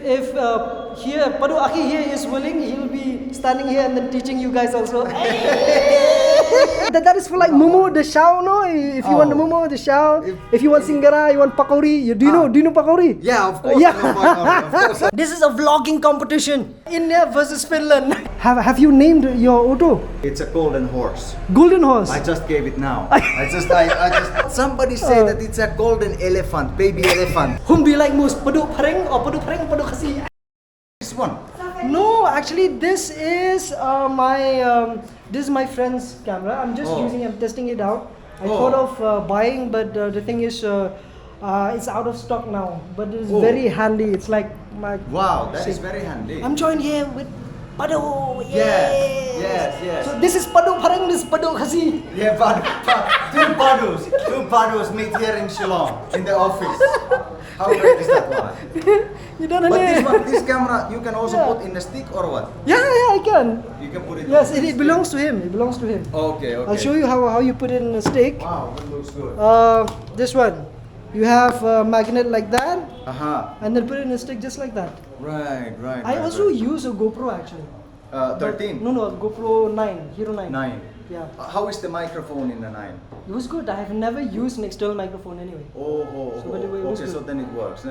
if here Paduh Aki here is willing, he'll be standing here and then teaching you guys also. That is for like mumu the shao, no? If you want the mumu the shao, if you want singara, you want pakori. Do you know pakori? Yeah, of course. Of course. This is a vlogging competition. India versus Finland. Have you named your auto? It's a golden horse. Golden horse. I just gave it now. I just. Somebody said that it's a golden elephant, baby elephant. Whom do you like most? Paduh phareng or paduh khasi? This one. No, actually, this is my friend's camera. I'm just I'm testing it out. I thought of buying, but the thing is, it's out of stock now. But it's very handy. It's like my. Wow, that is very handy. I'm joined here with Paduh. Yes. So this is Paduh phareng, this is paduh khasi. Yeah, but two paduhs meet here in Shillong in the office. How great is that one? You don't know. But this camera, you can also put in a stick or what? Yeah, I can. You can put it. Yes, it belongs to him. It belongs to him. Okay. I'll show you how you put it in a stick. Wow, that looks good. This one, you have a magnet like that, and then put it in a stick just like that. Right. I also use a GoPro actually. 13? No, GoPro 9, Hero 9. 9. Yeah. How is the microphone in the 9? It was good. I have never used an external microphone anyway. Okay, so then it works.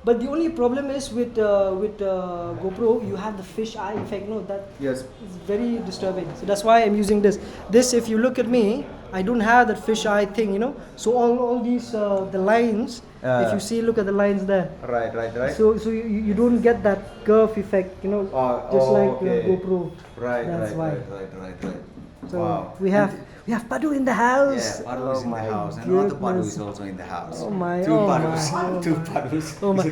But the only problem is with GoPro, you have the fish eye effect. No, that yes, is very disturbing. So that's why I'm using this. This, if you look at me, I don't have that fish eye thing, you know. So all these the lines, if you see, look at the lines there. Right. So you don't get that curve effect, you know, just like GoPro. Right. That's why. Right. So wow. we have Paduh in the house. Yeah, Paduh is in the house, and another Paduh is also in the house. Oh my! Two Paduhs. Oh my!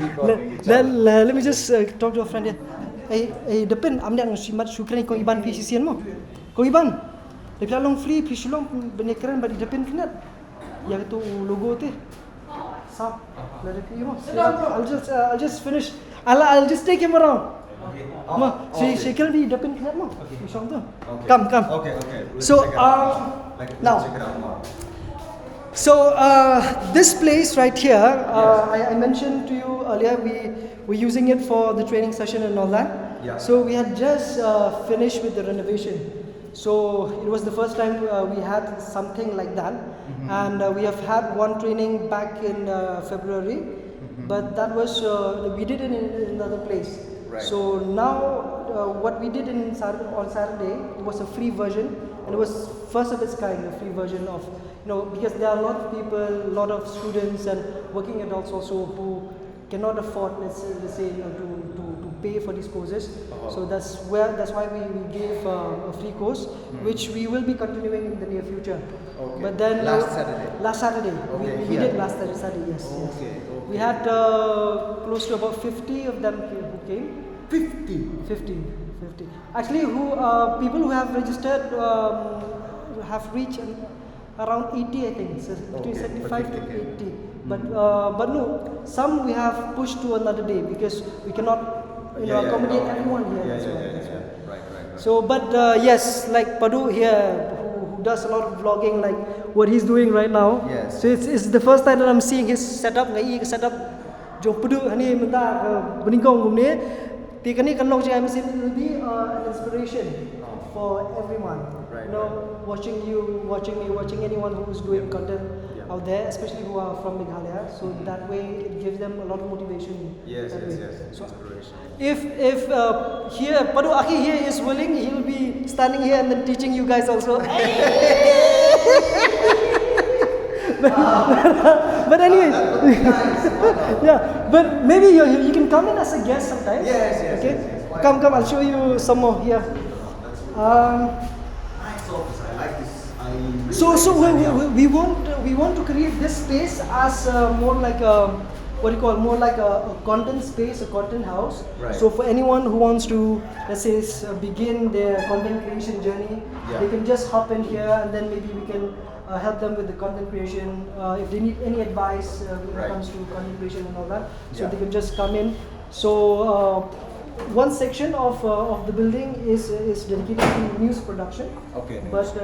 Let me just talk to a friend here. Hey, depan amdang simat syukran kau iban pisisian mo. Kau iban. Lepas long free pisulong benekran badi depan kenat. Yang itu logo tu. Sap. Let it mo. I'll just finish. I'll just take him around. Okay. She can be depan kenat mo. Pisong tu. Come. Okay. So now. So this place right here, I mentioned to you earlier, we're using it for the training session and all that. Yeah. So we had just finished with the renovation. So it was the first time we had something like that. And we have had one training back in February, but that was, we did it in another place. Right. So now what we did on Saturday, it was a free version, and it was first of its kind, a free version of, because there are a lot of people, a lot of students and working adults also who cannot afford, let's say, to pay for these courses. So that's why we gave a free course, which we will be continuing in the near future. Okay. But then Last Saturday. Okay, we did last Saturday. Yes. Okay. We had close to about 50 of them who came. 50. Actually, people who have registered have reached around 80, I think. So between 75 to 80. But no, some we have pushed to another day because we cannot accommodate everyone here. Right. So, but yes, like Paduh here, who does a lot of vlogging, like what he's doing right now. Yes. So it's the first time that I'm seeing his setup. Jom Paduh hani minta beningkong gumne. Tikani kan long jam it will be an inspiration for everyone. Right. Watching you, watching me, watching anyone who is doing content out there, especially who are from Meghalaya. So that way it gives them a lot of motivation. Yes. So Inspiration. if here Paduh Aki here is willing, he will be standing here and then teaching you guys also. But anyway, yeah. But maybe you can come in as a guest sometime. Yes. Okay. Yes. Come. I'll show you some more here. Nice office. I like this. So we want to create this space as more like a more like a content space, a content house. Right. So for anyone who wants to, let's say, begin their content creation journey, they can just hop in here, and then maybe we can help them with the content creation. If they need any advice when it comes to content creation and all that, so they can just come in. So one section of the building is dedicated to news production. Okay. But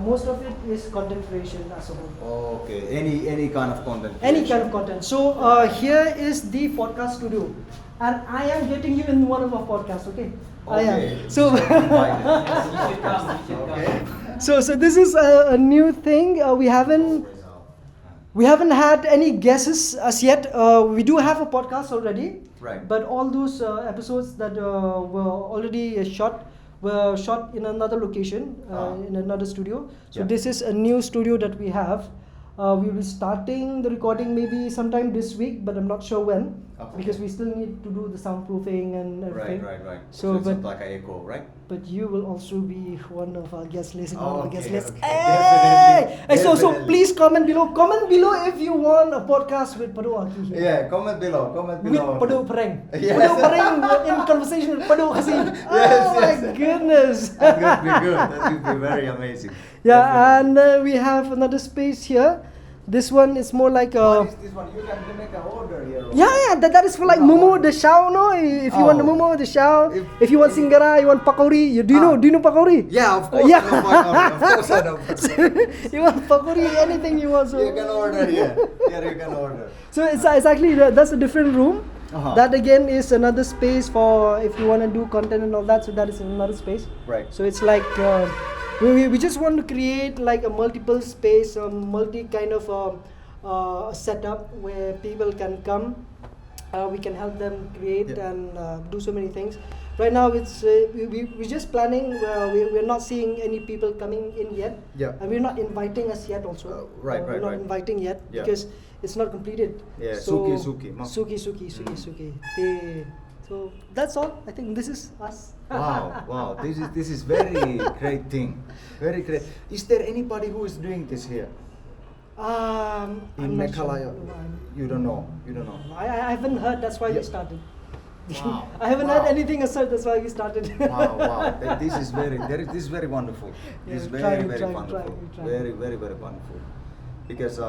most of it is content creation as a whole. Okay. Any kind of content. Any creation. kind of content. So here is the podcast studio, and I am getting you in one of our podcasts. Okay. I am. So. Okay. So this is a new thing. We haven't had any guesses as yet. We do have a podcast already. Right. But all those episodes that were already shot were shot in another location, in another studio. So this is a new studio that we have. We will be starting the recording maybe sometime this week, but I'm not sure when, because we still need to do the soundproofing and everything. Right. So it's but not like an echo, right? but you will also be one of our guest lists. Okay. Hey! Hey, so Definitely. please comment below. Comment below if you want a podcast with Paduh Aki here. Yeah, comment below. With Paduh Phareng. Yes. Paduh Phareng in conversation with Paduh Khasi. Yes. My goodness. That would be good. That would be very amazing. Yeah, Definitely. and we have another space here. This one is more like What is this one? You can make an order here. yeah, that is for like momo, the shao, no? If you want the momo, the shao. If you want singara, you want pakori. Do you know pakori? Yeah, of course. Yeah. I know, of course I know. You want pakori, anything you want. So You can order here. Here you can order. So it's actually that's a different room. Uh-huh. That again is another space for if you want to do content and all that. So that is another space. Right. So it's like we just want to create like a multiple space, a multi kind of setup where people can come. We can help them create and do so many things. Right now it's we're just planning. We're not seeing any people coming in yet. Yeah. And we're not inviting us yet also. Right. We're not inviting yet Yeah. because it's not completed. Yeah, So suki. Suki. So that's all. I think this is us. Wow. This is very great thing. Very great. Is there anybody who is doing this here? In I'm not sure. Meghalaya? No, You don't know. I haven't heard. That's why we started. Wow. I haven't heard anything aside. That's why we started. Wow. This is very wonderful. Yeah, This is we very try, wonderful. we try. Very wonderful. Because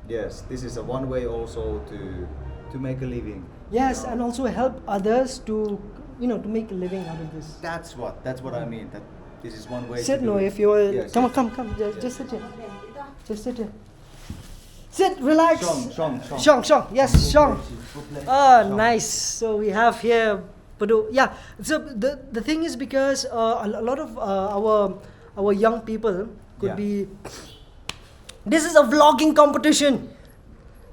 yes, this is a one way also to make a living. Yes, you know. and also help others to to make a living out of this. That's what I mean. That this is one way. Sit, to no, do if it. you're Yes, come, yes. come, just sit here. Just sit here. Sit, relax. Shong. Yes, Shong. Nice. So we have here Paduh. Yeah. So the thing is because a lot of our young people could be. This is a vlogging competition.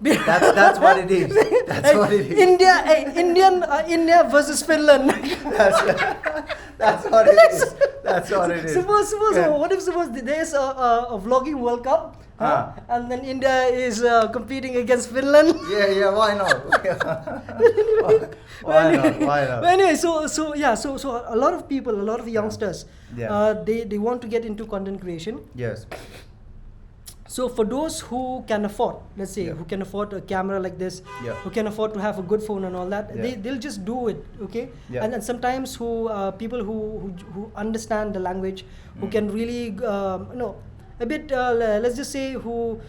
That's what it is. That's what it is. India versus Finland. That's what it is. That's what it is. Suppose Yeah. what if there's a vlogging World Cup, and then India is competing against Finland? Yeah. Why not? Why not? But anyway, so a lot of people, a lot of youngsters, they want to get into content creation. Yes. So for those who can afford, let's say, who can afford a camera like this, who can afford to have a good phone and all that, they'll just do it, okay? Yeah. And then sometimes people who understand the language, who can really, a bit, let's just say, who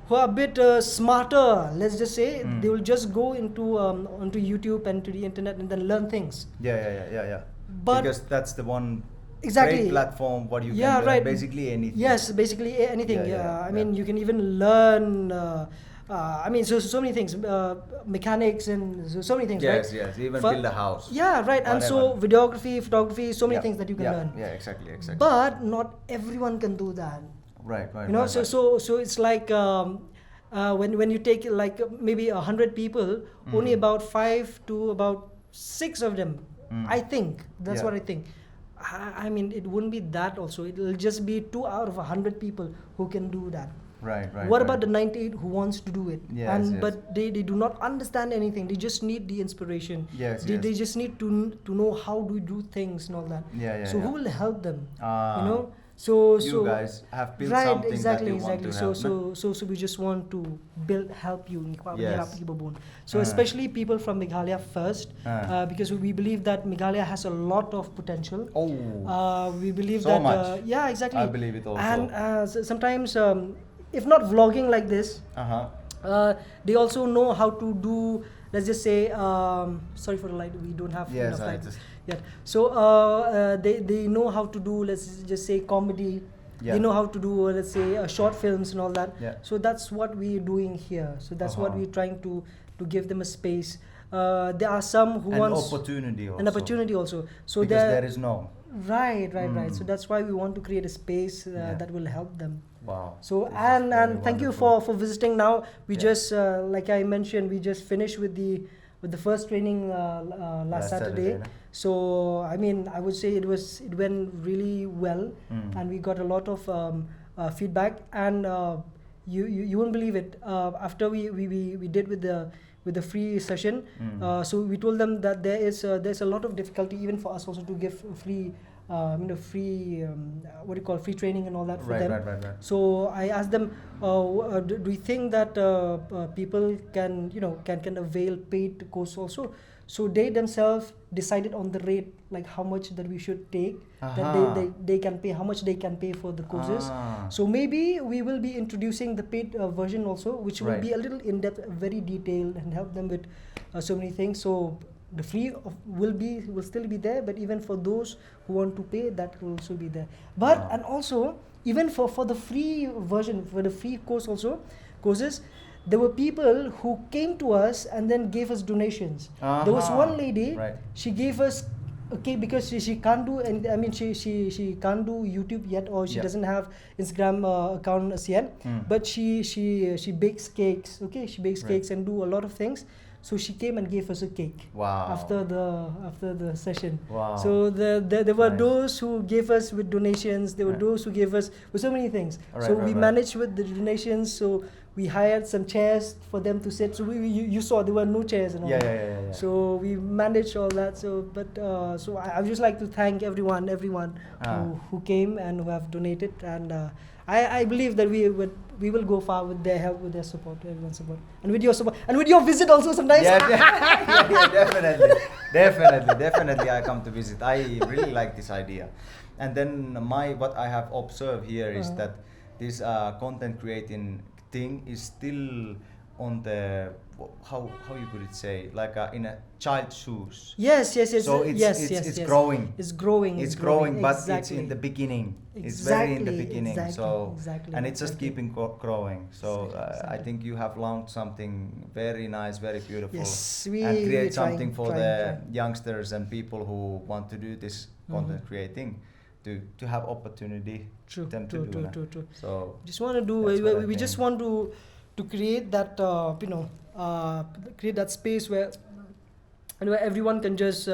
are a bit smarter, let's just say, they will just go into onto YouTube and to the internet and then learn things. Yeah. But because that's the one. Exactly. Great platform. What you can learn basically anything. Yes, basically anything. I mean, you can even learn. So many things, mechanics and so many things, right? Yes. Even build a house. Yeah, right. And so videography, photography, so many things that you can learn. Yeah, exactly. But not everyone can do that. Right. So it's like when you take like maybe 100 people, only about 5 to about 6 of them. I think that's what I think. I mean, it wouldn't be that also. It'll just be 2 out of 100 people who can do that. Right. What about the 98 who wants to do it? Yes. But they do not understand anything. They just need the inspiration. They just need to know how to do things and all that. So who will help them? So you guys have built something that you want to help. So we just want to help you. Yes. So especially people from Meghalaya first, because we believe that Meghalaya has a lot of potential. We believe so that much. Yeah, exactly. I believe it also. And sometimes if not vlogging like this, they also know how to do let's just say, sorry for the light, we don't have Yes, enough I light just- yet. So they know how to do, let's just say, comedy. Yeah. They know how to do, let's say, short films and all that. Yeah. So that's what we're doing here. So that's what Uh-huh. we're trying to give them a space. There are some who An wants opportunity also. an opportunity also. So because there is no. right. So that's why we want to create a space Yeah. that will help them. Wow. So This is and very thank you wonderful. for visiting. Now we Yeah. just like I mentioned, we just finished with the first training last Saturday. no? So I mean, I would say it went really well, Mm. and we got a lot of feedback. And you won't believe it. After we did with the free session, Mm. so we told them that there's a lot of difficulty even for us also to give free free what do you call, free training and all that for Right, them. right. So I asked them, do you think that people can avail paid course also? So they themselves decided on the rate, like how much that we should take, that Aha. they can pay, how much they can pay for the courses. Ah. So maybe we will be introducing the paid version also, which will Right. be a little in depth, very detailed, and help them with so many things. So the free will still be there, but even for those who want to pay, that will also be there. But Wow. and also even for the free version, for the free courses, there were people who came to us and then gave us donations. There was Aha. one lady, Right. she gave us, okay, because she can't do, and I mean she can't do YouTube yet, or she Yeah. doesn't have Instagram account as yet, but she bakes cakes. Okay, she bakes Right. cakes and do a lot of things. So she came and gave us a cake Wow. after the session. Wow. So there were Nice. those who gave us with donations. There were Right. those who gave us with so many things. Alright, So right, we right. managed with the donations. So we hired some chairs for them to sit. So you saw there were no chairs and all Yeah, that. yeah. So we managed all that. So so I would just like to thank everyone Ah. who came and who have donated. And I believe that we will go far with their help, with their support, everyone's support, and with your support, and with your visit also sometimes. Yeah, definitely. I come to visit. I really like this idea, and then what I have observed here is Uh-huh. that this content creating thing is still on the how you could it say, like in a child's shoes. Yes. So it's growing. It's growing. It's growing, but exactly. it's in the beginning. It's very in the Exactly, beginning. exactly, And it's just exactly. keeping growing. So Exactly. I think you have launched something very nice, very beautiful, Yes, and we're create trying, something for trying, the trying. youngsters and people who want to do this content creating, to have opportunity True, them true, to do true, that. true, true. So Just want to do. That's what I We just think. want to create that create that space where everyone can just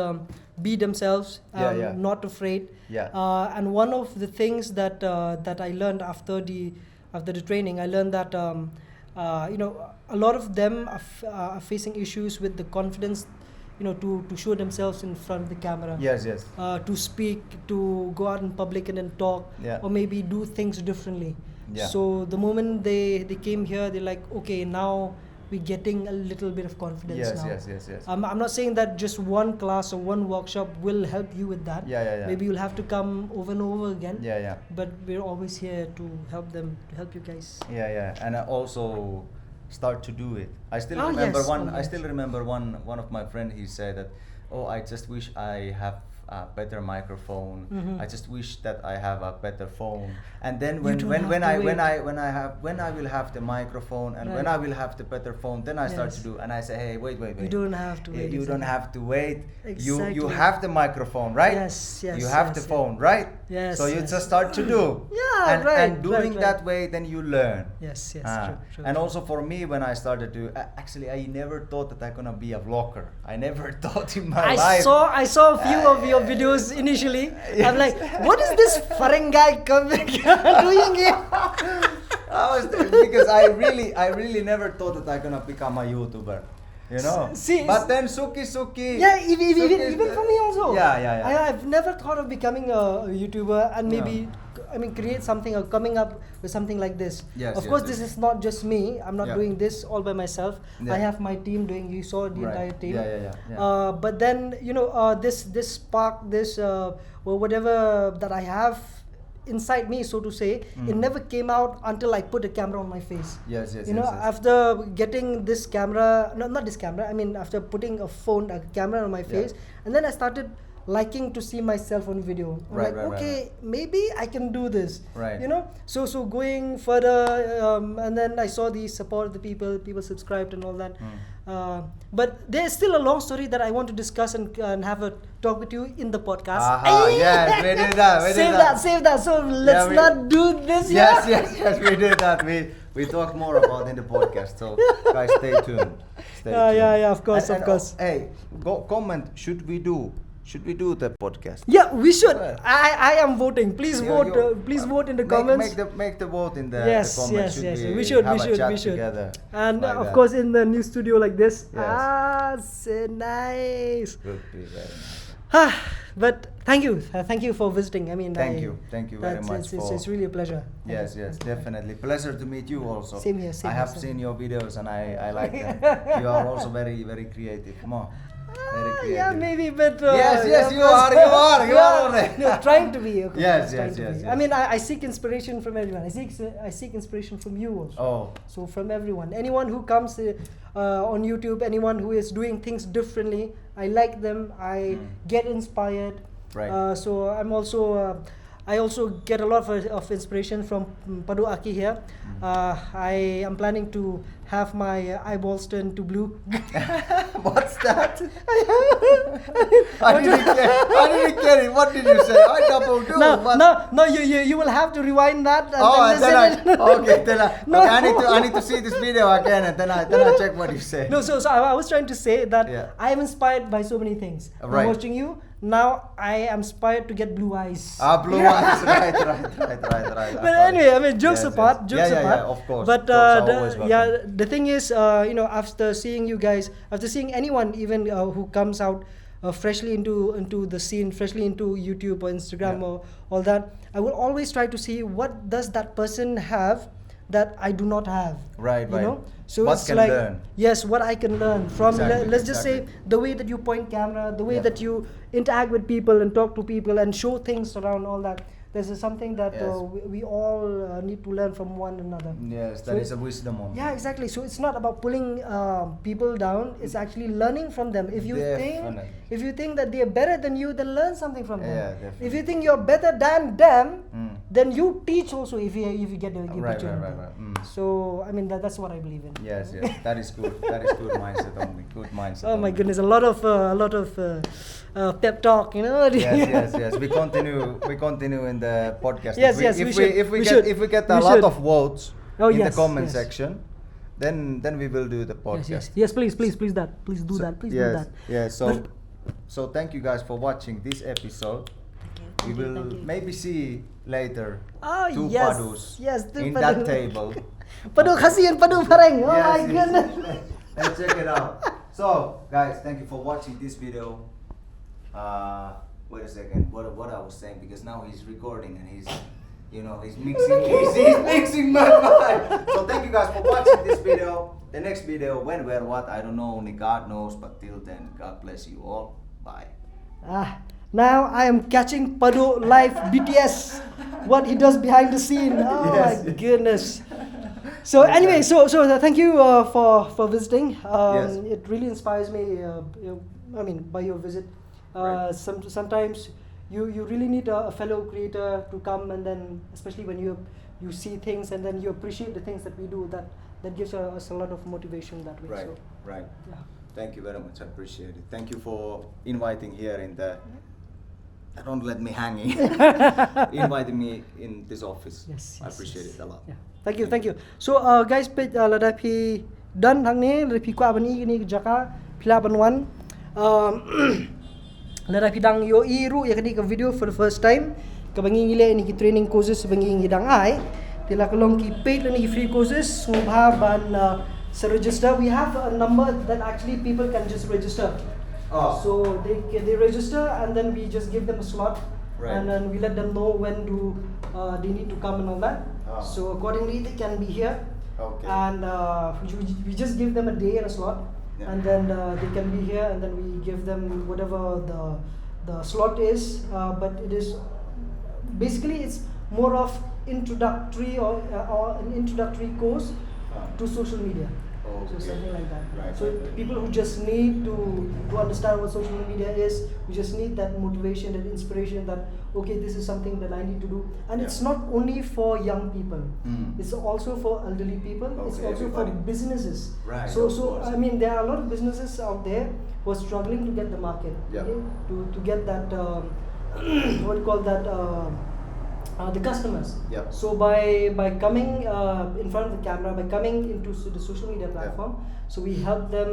be themselves, Yeah. not afraid. Yeah. And one of the things that I learned after the training, I learned that a lot of them are facing issues with the confidence, to show themselves in front of the camera. yes. To speak, to go out in public and then talk, Yeah. or maybe do things differently. Yeah. So the moment they came here, they're like, okay, now we're getting a little bit of confidence now. Yes. I'm not saying that just one class or one workshop will help you with that. Yeah. Maybe you'll have to come over and over again. Yeah. But we're always here to help them, to help you guys. Yeah, and I also start to do it. I still Oh, remember yes. one. Oh, I yes. still remember one of my friend. He said that, "Oh, I just wish I have a better microphone. Mhm. I just wish that I have a better phone." And then You when don't when have when to I wait. when I will have the microphone and when Right. I will have the better phone, then I start Yes. to do. And I say, "Hey, wait. You don't have to wait. You don't exactly. have to wait. You Exactly. have the microphone, right? Yes, You have the yes. phone, right? Yes, So you yes. just start to do. Yeah, and, right, And doing right. that way, then you learn. Yes, Ah, true. And also for me, when I started to actually, I never thought that I'm gonna be a vlogger. I never thought in my life. I saw a few of your videos initially. I'm like, what is this phareng guy coming doing here? Because I really never thought that I'm gonna become a YouTuber. You know. See, but then Suki. Yeah, even Suki- for me also. Yeah. I've never thought of becoming a YouTuber and maybe, create something or coming up with something like this. Yes, of yes, course, yes. this is not just me. I'm not Yeah. doing this all by myself. Yeah. I have my team doing. You saw the Right. entire team. Yeah. But then this spark, this whatever that I have inside me, so to say, it never came out until I put a camera on my face. Yes. After getting this camera, not this camera, I mean after putting a camera on my face, and then I started liking to see myself on video. I'm okay, maybe I can do this. Right. So going further, and then I saw the support of the people subscribed and all that. But there's still a long story that I want to discuss and have a talk with you in the podcast. Yes, we did that. Save that. So let's not do this. Yes, we did that. We talk more about in the podcast. So guys, stay tuned. Yeah, of course. Hey, comment. Should we do the podcast? Yeah, we should. I am voting. Please vote. Please vote in the comments. Make the vote in the comments. Yes. We should. Together and like of course, in the new studio like this. Yes. So nice. Would be very nice. But thank you for visiting. I mean, thank you very much. It's really a pleasure. Yes, definitely. Pleasure to meet you also. Same here. I have seen your videos and I like them. You are also very, very creative. Come on. Very creative. Yeah, maybe, but yes, you are. Trying to be. Okay, yes. I mean, I seek inspiration from everyone. I seek inspiration from you also. Oh. So from anyone who comes on YouTube, anyone who is doing things differently, I like them. I get inspired. Right. So I also get a lot of inspiration from Paduh Aki here. I am planning to have my eyeballs turned to blue. What's that? I didn't get it. What did you say? I double do. No. You will have to rewind that. I need to see this video again and then I check what you say. No, so I was trying to say that I am inspired by so many things. Right. Watching you. Now I am inspired to get blue eyes. Blue eyes, right. But anyway, I mean, jokes apart. Yeah, of course. But the thing is, after seeing you guys, after seeing anyone even who comes out freshly into the scene, freshly into YouTube or Instagram or all that, I will always try to see what does that person have that I do not have. Right. So what it's can like, learn? yes, what I can learn from, let's just say, Exactly. the way that you point camera, the way that you interact with people and talk to people and show things around, all that. This is something that we all need to learn from one another. Yes, that is a wisdom. Yeah, exactly. So it's not about pulling people down. It's actually learning from them. If you think that they are better than you, then learn something from them. Yeah, definitely. If you think you're better than them, then you teach also. If you get the opportunity. Right. So I mean that's what I believe in. Yes, that is good. That is good mindset only. Good mindset. Oh my goodness, a lot of pep talk, Yes. We continue in the podcast. If we get a lot of votes in the comment section, then we will do the podcast. Yes, please do that. Yeah. So thank you guys for watching this episode. We will maybe see later two paduhs in that table. Paduh khasi and paduh phareng. Oh my goodness. Let's check it out. So guys, thank you for watching this video. Wait a second. What I was saying, because now he's recording and he's mixing my mind. So thank you guys for watching this video. The next video, when, where, what, I don't know. Only God knows. But till then, God bless you all. Bye. Now I am catching Paduh live BTS. What he does behind the scene. Oh my goodness. So anyway, so thank you for visiting. It really inspires me. I mean, by your visit. Sometimes you really need a fellow creator to come, and then especially when you see things and then you appreciate the things that we do, that gives us a lot of motivation that way. Right. Yeah. Thank you very much. I appreciate it. Thank you for inviting here in the. Don't let me hanging. Inviting me in this office. Yes. I appreciate it a lot. Yeah. Thank you. So guys, lada pi dan hangne repi ko abani ni jaka pilaban one. Lada pi dang yo iru ya kadi ke video for the first time. Kabangi ngile ni ki training courses bangi ngidang ai. Tila kalong ki paid ni free courses ngubha ban register. We have a number that actually people can just register. So they register and then we just give them a slot, and then we let them know when they need to come and all that. So accordingly they can be here, and we just give them a day and a slot, and then they can be here, and then we give them whatever the slot is. But it is basically it's more of introductory or an introductory course to social media. So something like that. Right. So people who just need to understand what social media is, who just need that motivation, that inspiration, that okay, this is something that I need to do. And it's not only for young people. It's also for elderly people. It's also for businesses. Right. So I mean, there are a lot of businesses out there who are struggling to get the market. Okay? To get that what do you call that? The customers. So by coming in front of the camera, by coming into the social media platform, so we help them,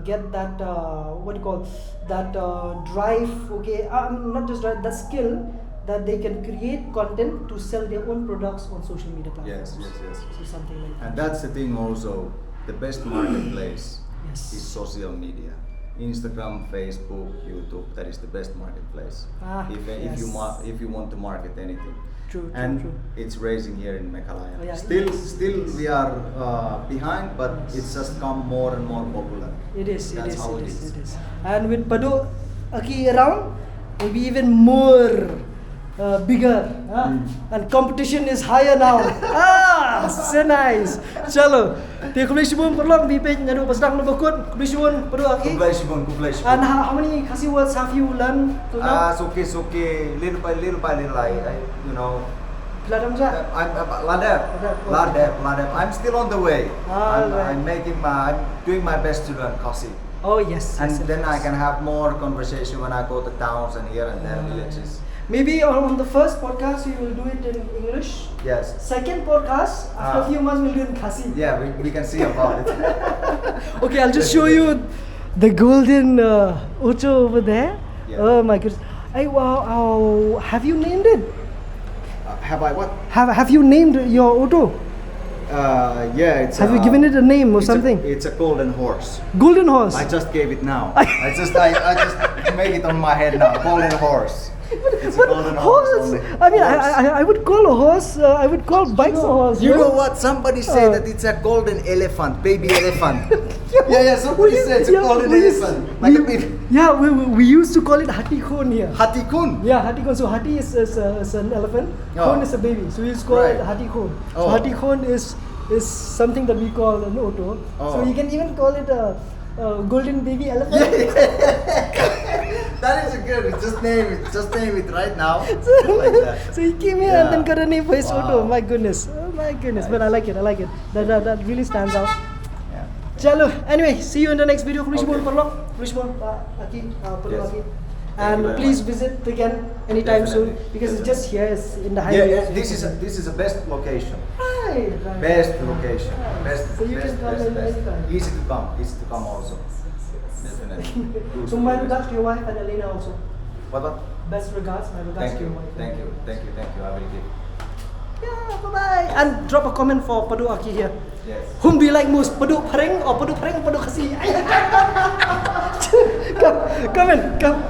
get that what do you call that drive? Okay, not just drive, that skill that they can create content to sell their own products on social media platforms. Yes. So something like that. And that's the thing also. The best marketplace is Yes. social media. Instagram, Facebook, YouTube, that is the best marketplace. If you want to market anything. True. It's raising here in Meghalaya. Yeah, Still we are behind, but it's just come more and more popular. It is. That's how it is. And with Paduh Aki around, maybe even more bigger. And competition is higher now. So nice. Chalo. Thì không biết perlu bipin ngadu pasang lu bakut. Kubishun Paduh Aki. Kublai. And how many khasi words have you learned to now? Suki, little by little, Ladam ja. Ladep. I'm still on the way. I'm doing my best to learn khasi. Oh yes. And then I can have more conversation when I go to towns and here and there villages. Maybe on the first podcast we will do it in English. Yes. Second podcast, after a few months we'll do it in khasi. Yeah, we can see about it. Okay, I'll just show you the golden ocho over there. Yeah. Oh my goodness. Hey, wow. Have you named it? Have I what? Have you named your auto? Yeah, it's. Have you given it a name or something? It's a golden horse. Golden horse. I just gave it now. I just made it on my head now. Golden horse. It's a golden horse. Only. I mean, I would call a horse. I would call bikes a horse. You know what? Somebody say that it's a golden elephant, baby elephant. Yeah. Somebody said it's a golden elephant. Like a baby. Yeah, we used to call it hatikun here. Hatikun. Yeah, hatikun. So hati is an elephant. Kun is a baby. So we used to call it hatikun. So hatikun is something that we call an auto. So you can even call it a golden baby elephant. That is good. Just name it right now. Like that. So he came here and then got a name for his auto. My goodness. Nice. But I like it. That really stands out. Yeah. Chalo. Anyway, see you in the next video. And please visit again anytime soon because it's just here. It's in the highway. Yeah. This is the best location. Right. Best location. So you can come anytime. Easy to come also. Definitely. So my regards to your wife and Elena also. What? Best regards, my regards Thank to you. your wife. Thank you. I will give. Yeah, bye-bye. And drop a comment for Paduh Aki here. Yes. Whom do you like most, Paduh Phareng or Paduh Phareng or Paduh Khasi? Come.